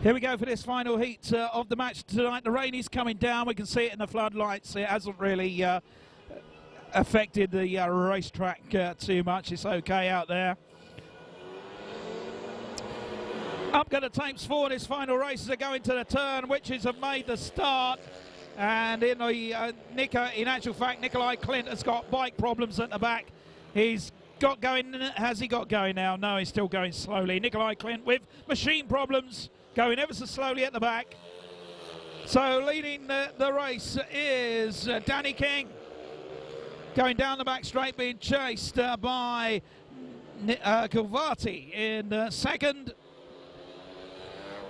Here we go for this final heat of the match tonight. The rain is coming down. We can see it in the floodlights. It hasn't really affected the racetrack too much. It's okay out there. Up go the tapes for this final race as they go into the turn. Witches have made the start. And in the in actual fact, Nikolai Clint has got bike problems at the back. He's got going. Has he got going now? No, he's still going slowly. Nikolai Clint with machine problems, going ever so slowly at the back. So leading the race is Danny King. Going down the back straight, being chased by Cavati in second.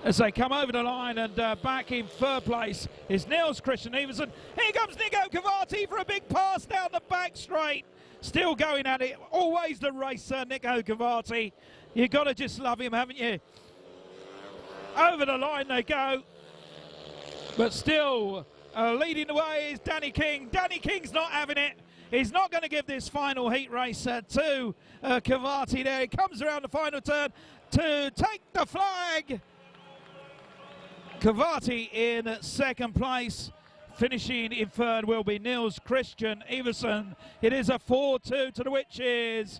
As they come over the line, and back in third place is Niels-Kristian Everson. Here comes Nico Cavati for a big pass down the back straight. Still going at it. Always the racer, Nico Cavati. You've got to just love him, haven't you? Over the line they go, but still leading the way is Danny King. Danny King's not having it. He's not going to give this final heat race to Cavati there. He comes around the final turn to take the flag. Cavati in second place. Finishing in third will be Niels-Kristian Everson. It is a 4-2 to the Witches.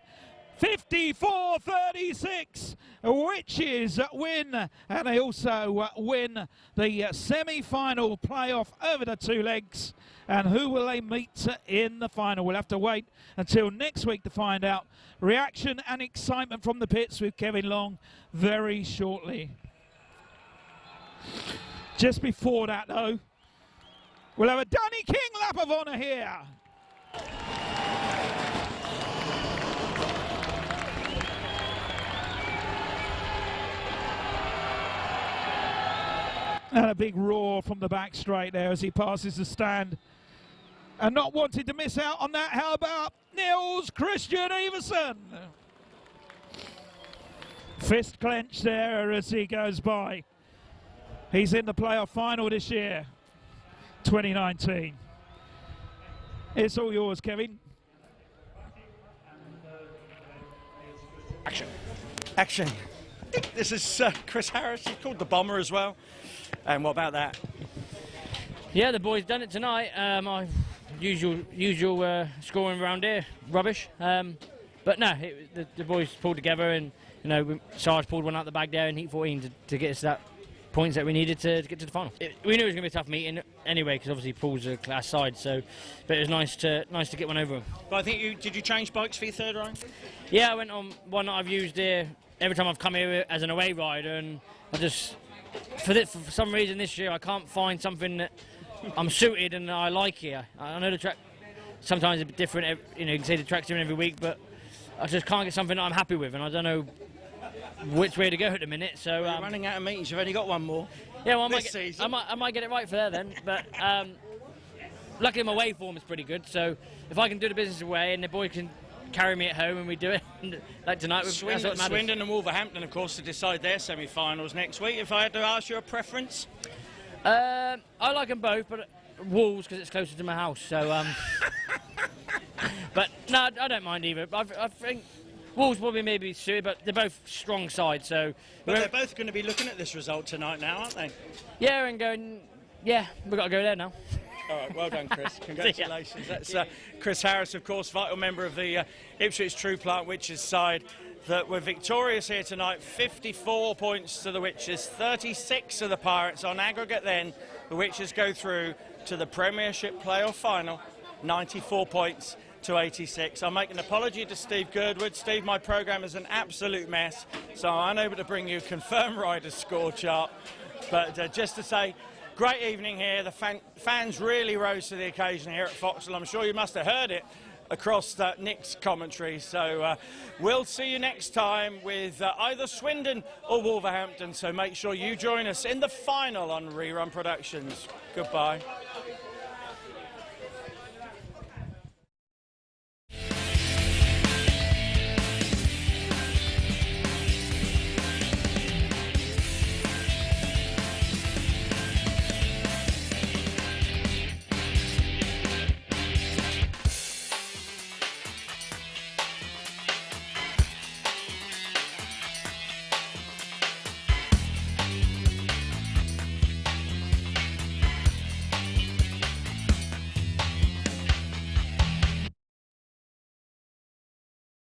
54-36, Witches win, and they also win the semi-final playoff over the 2 legs. And who will they meet in the final? We'll have to wait until next week to find out. Reaction and excitement from the pits with Kevin Long very shortly. Just before that, though, we'll have a Danny King lap of honour here. And a big roar from the back straight there as he passes the stand. And not wanting to miss out on that, how about Niels-Kristian Everson? Fist clenched there as he goes by. He's in the playoff final this year, 2019. It's all yours, Kevin. Action. Action. This is Chris Harris. He's called the Bomber as well. And what about that? Yeah, the boys done it tonight. My usual scoring around here, rubbish. But no, the boys pulled together, and you know, Sarge pulled one out the bag there in Heat 14 to get us that points that we needed to get to the final. We knew it was going to be a tough meeting anyway, because obviously Poole's a class side. So, but it was nice to get one over them. But I think did you change bikes for your third ride? Yeah, I went on one that I've used here every time I've come here as an away rider, and I just for some reason this year I can't find something that I'm suited and I like here. I know the track sometimes a bit different. You know, you can say the track's different every week, but I just can't get something that I'm happy with, and I don't know which way to go at the minute. So you're running out of meetings. You've only got one more. Yeah, well, I might get it right for there then. But luckily my away form is pretty good. So if I can do the business away and the boy can carry me at home and we do it like tonight, that's what matters. Swindon and Wolverhampton, of course, to decide their semi-finals next week. If I had to ask you a preference, I like them both, but Wolves because it's closer to my house. So, but no, I don't mind either. I think Wolves probably maybe suited, but they're both strong sides. So, but they're both going to be looking at this result tonight now, aren't they? Yeah, and going. Yeah, we've got to go there now. All right, well done, Chris. Congratulations. That's Chris Harris, of course, vital member of the Ipswich True Plant Witches side that were victorious here tonight. 54 points to the Witches, 36 to the Pirates. On aggregate then, the Witches go through to the Premiership Play-Off final, 94 points to 86. I'll make an apology to Steve Girdwood. Steve, my programme is an absolute mess, so I'm unable to bring you confirmed riders score chart. But just to say, great evening here. The fans really rose to the occasion here at Foxhall. I'm sure you must have heard it across Nick's commentary. So we'll see you next time with either Swindon or Wolverhampton. So make sure you join us in the final on ReRun Productions. Goodbye.